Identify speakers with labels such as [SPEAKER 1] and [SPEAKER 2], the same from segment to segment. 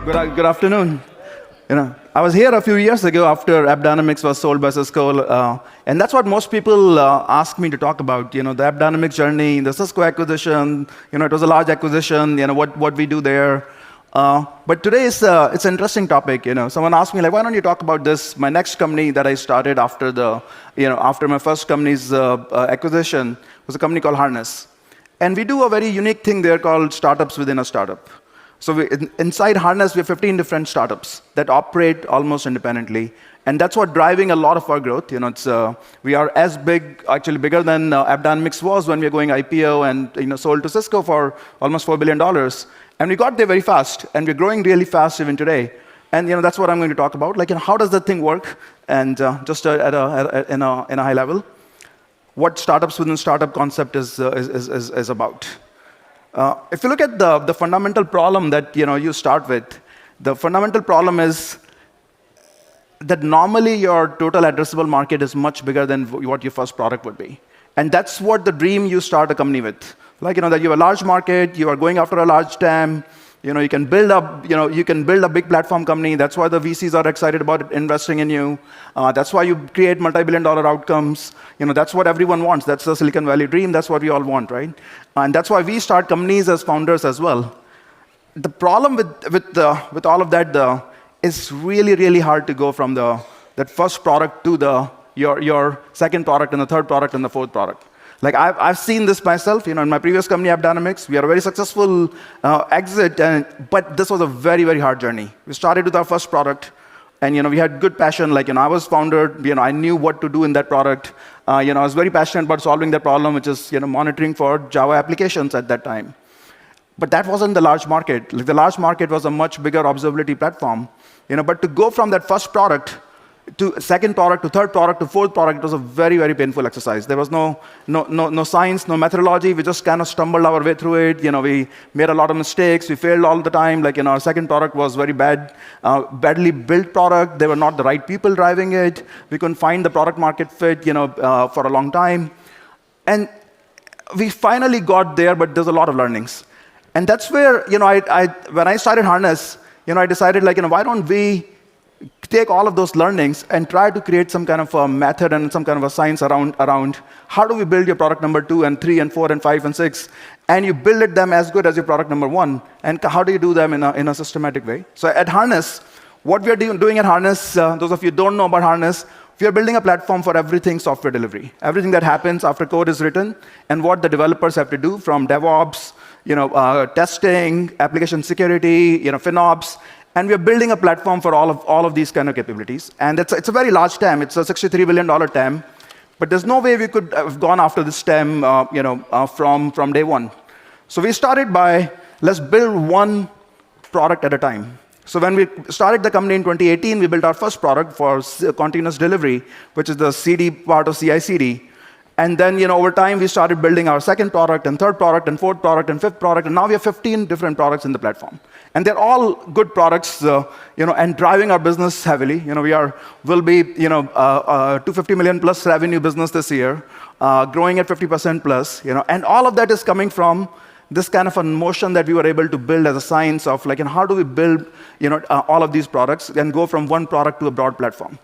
[SPEAKER 1] Good afternoon. I was here a few years ago after AppDynamics was sold by Cisco, and that's what most people ask me to talk about. The AppDynamics journey, the Cisco acquisition. It was a large acquisition. What we do there. But today it's an interesting topic. Someone asked me like, why don't you talk about this? My next company that I started after my first company's acquisition was a company called Harness, and we do a very unique thing there called startups within a startup. So inside Harness, we have 15 different startups that operate almost independently. And that's what's driving a lot of our growth. We are as big, actually bigger than AppDynamics was when we were going IPO and sold to Cisco for almost $4 billion. And we got there very fast, and we're growing really fast even today. And that's what I'm going to talk about. Like, how does that thing work? And just in a high level, what startups within startup concept is about. If you look at the fundamental problem that you start with, the fundamental problem is that normally your total addressable market is much bigger than what your first product would be. And that's what the dream you start a company with. Like, that you have a large market, you are going after a large TAM, you can build a big platform company. That's why the VCs are excited about investing in you. That's why you create multi-billion-dollar outcomes. That's what everyone wants. That's the Silicon Valley dream. That's what we all want, right? And that's why we start companies as founders as well. The problem with all of that, though, is really, really hard to go from that first product to your second product and the third product and the fourth product. Like, I've seen this myself. In my previous company, AppDynamics, we had a very successful exit, but this was a very, very hard journey. We started with our first product, and we had good passion. Like, I was founder. I knew what to do in that product. I was very passionate about solving that problem, which is monitoring for Java applications at that time. But that wasn't the large market. Like, the large market was a much bigger observability platform. But to go from that first product to second product, to third product, to fourth product, it was a very, very painful exercise. There was no science, no methodology. We just kind of stumbled our way through it. We made a lot of mistakes. We failed all the time. Like, our second product was very badly built product. They were not the right people driving it. We couldn't find the product market fit, for a long time. And we finally got there, but there's a lot of learnings. And that's where, when I started Harness, I decided, like, why don't we take all of those learnings and try to create some kind of a method and some kind of a science around how do we build your product number 2 and 3 and 4 and 5 and 6, and you build them as good as your product number 1, and how do you do them in a systematic way? So at Harness, what we are doing at Harness, those of you who don't know about Harness, we are building a platform for everything software delivery, everything that happens after code is written, and what the developers have to do from DevOps, testing, application security, FinOps. And we are building a platform for all of these kind of capabilities. And it's a very large TAM. It's a $63 billion TAM. But there's no way we could have gone after this TAM from day one. So we started by, let's build one product at a time. So when we started the company in 2018, we built our first product for continuous delivery, which is the CD part of CI/CD. And then, over time, we started building our second product and third product and fourth product and fifth product. And now we have 15 different products in the platform. And they're all good products, and driving our business heavily. We'll be, $250 million plus revenue business this year, growing at 50% plus. And all of that is coming from this kind of a motion that we were able to build as a science of, like, how do we build, all of these products and go from one product to a broad platform.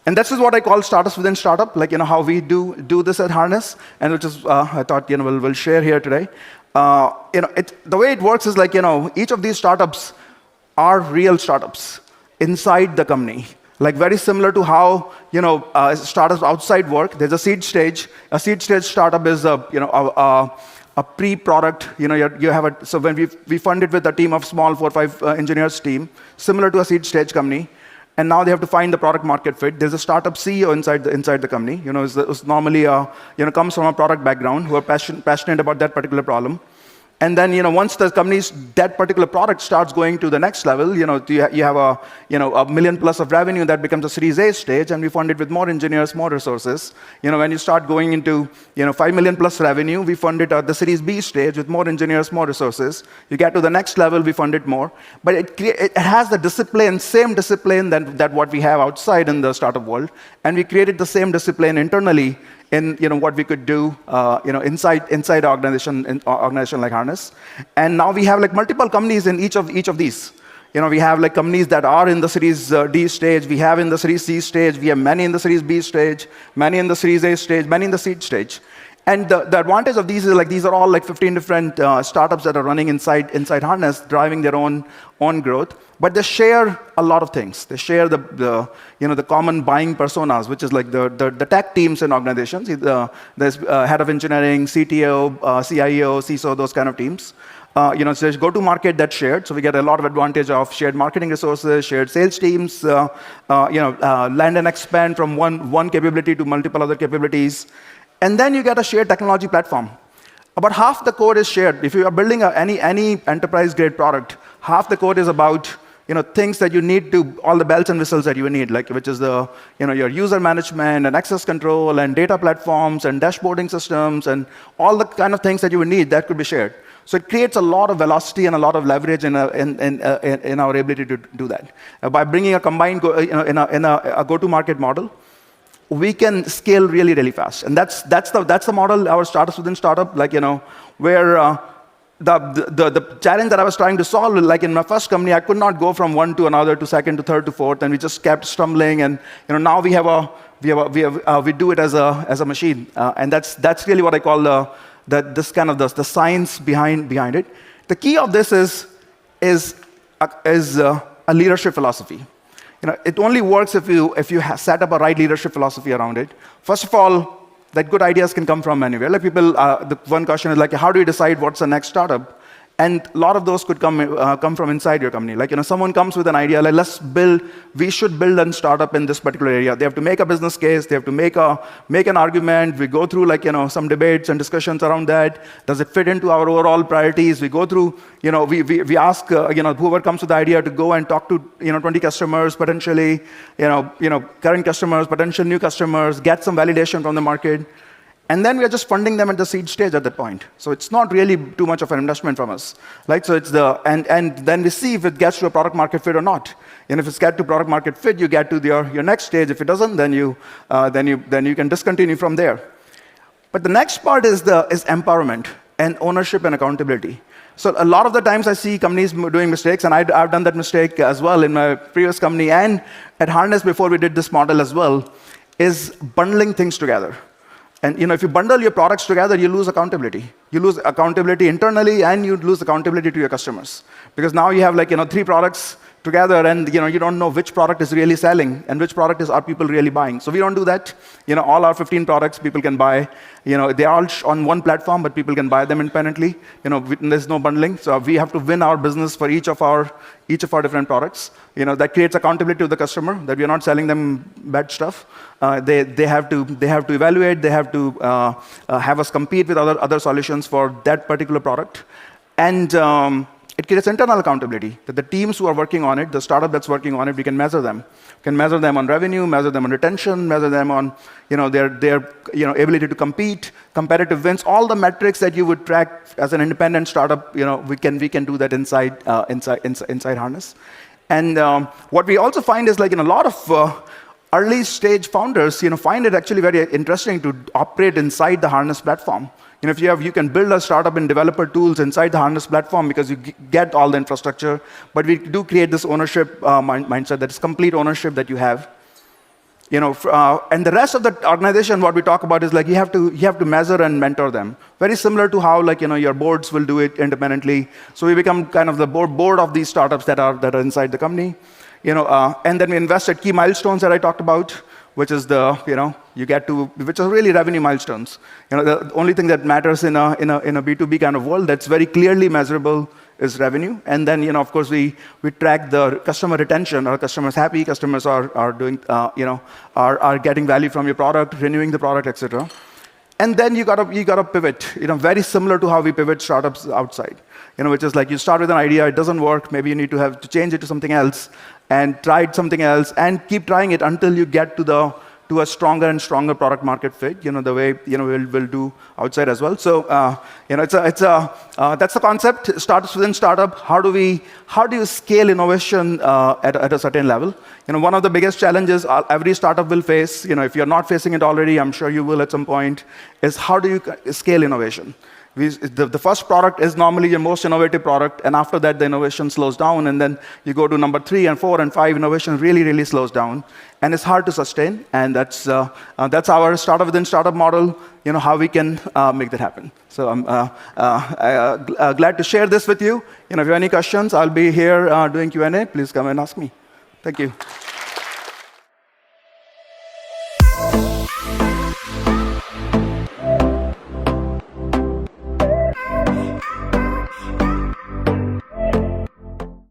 [SPEAKER 1] And this is what I call startups within startup, like, how we do this at Harness, and which is, I thought, we'll share here today. The way it works is, like, each of these startups are real startups inside the company. Like, very similar to how, startups outside work. There's a seed stage. A seed stage startup is a pre-product. So when we funded with a team of small 4 or 5 engineers team, similar to a seed stage company. And now they have to find the product market fit. There's a startup CEO inside the company. It's normally comes from a product background who are passionate about that particular problem. And then, once the company's that particular product starts going to the next level, you have a $1 million plus of revenue that becomes a Series A stage, and we fund it with more engineers, more resources. When you start going into $5 million plus revenue, we fund it at the Series B stage with more engineers, more resources. You get to the next level, we fund it more. But it has the discipline, same discipline that what we have outside in the startup world, and we created the same discipline internally in what we could do inside an organization like Harness. And now we have like multiple companies in each of these. We have like companies that are in the Series D stage. We have in the Series C stage. We have many in the Series B stage, many in the Series A stage, many in the seed stage. And the advantage of these is like these are all like 15 different startups that are running inside Harness, driving their own growth. But they share a lot of things. They share the common buying personas, which is like the tech teams in organizations. There's head of engineering, CTO, CIO, CISO, those kind of teams. So there's go-to-market that's shared. So we get a lot of advantage of shared marketing resources, shared sales teams, land and expand from one capability to multiple other capabilities. And then you get a shared technology platform. About half the code is shared. If you are building any enterprise-grade product, half the code is about things that you need to, all the bells and whistles that you need, like which is your user management and access control and data platforms and dashboarding systems and all the kind of things that you would need that could be shared. So it creates a lot of velocity and a lot of leverage in our ability to do that. By bringing a combined a go-to-market model, we can scale really, really fast. And that's the model, our startups within startup, where the challenge that I was trying to solve, like in my first company, I could not go from one to another to second to third to fourth, and we just kept stumbling. And now we do it as a machine, and that's really what I call the science behind it. The key of this is a leadership philosophy. It only works if you set up a right leadership philosophy around it. First of all, that good ideas can come from anywhere. Like people, the one question is like, how do you decide what's the next startup? And a lot of those could come from inside your company. Like, someone comes with an idea, like, we should build a startup in this particular area. They have to make a business case. They have to make an argument. We go through, some debates and discussions around that. Does it fit into our overall priorities? We go through, we ask, whoever comes with the idea to go and talk to, 20 customers, potentially, current customers, potential new customers, get some validation from the market. And then we are just funding them at the seed stage at that point. So it's not really too much of an investment from us. So it's and then we see if it gets to a product market fit or not. And if it's get to product market fit, you get to your next stage. If it doesn't, then you can discontinue from there. But the next part is empowerment and ownership and accountability. So a lot of the times I see companies doing mistakes, and I've done that mistake as well in my previous company and at Harness before we did this model as well, is bundling things together. And if you bundle your products together, you lose accountability. You lose accountability internally, and you lose accountability to your customers. Because now you have 3 products together, and you don't know which product is really selling and which product are people really buying. So we don't do that. All our 15 products people can buy. They are all on one platform, but people can buy them independently. There's no bundling. So we have to win our business for each of our different products. That creates accountability to the customer that we are not selling them bad stuff. They have to evaluate. They have to have us compete with other solutions for that particular product. And it creates internal accountability, that the teams who are working on it, the startup that's working on it, we can measure them. We can measure them on revenue, measure them on retention, measure them on their ability to compete, competitive wins, all the metrics that you would track as an independent startup. We can do that inside Harness. And what we also find is a lot of early stage founders find it actually very interesting to operate inside the Harness platform. If you can build a startup in developer tools inside the Harness platform because you get all the infrastructure, but we do create this ownership mindset, that is complete ownership that you have. And the rest of the organization, what we talk about is you have to measure and mentor them. Very similar to how your boards will do it independently. So we become kind of the board of these startups that are inside the company. And then we invest at key milestones that I talked about, which is which are really revenue milestones. The only thing that matters in a B2B kind of world that's very clearly measurable is revenue. And then, of course, we track the customer retention. Are customers happy? Customers are doing, are getting value from your product, renewing the product, etc. And then you gotta pivot. Very similar to how we pivot startups outside. Which is you start with an idea, it doesn't work. Maybe you need to have to change it to something else, and try something else, and keep trying it until you get to a stronger and stronger product market fit. The way we'll do outside as well. So that's the concept. Startups within startup. How do you scale innovation at a certain level? One of the biggest challenges every startup will face. If you're not facing it already, I'm sure you will at some point. Is how do you scale innovation? The first product is normally your most innovative product, and after that, the innovation slows down, and then you go to number 3 and 4 and 5, innovation really, really slows down, and it's hard to sustain, and that's our startup within startup model, how we can make that happen. So I'm glad to share this with you. If you have any questions, I'll be here doing Q&A. Please come and ask me. Thank you.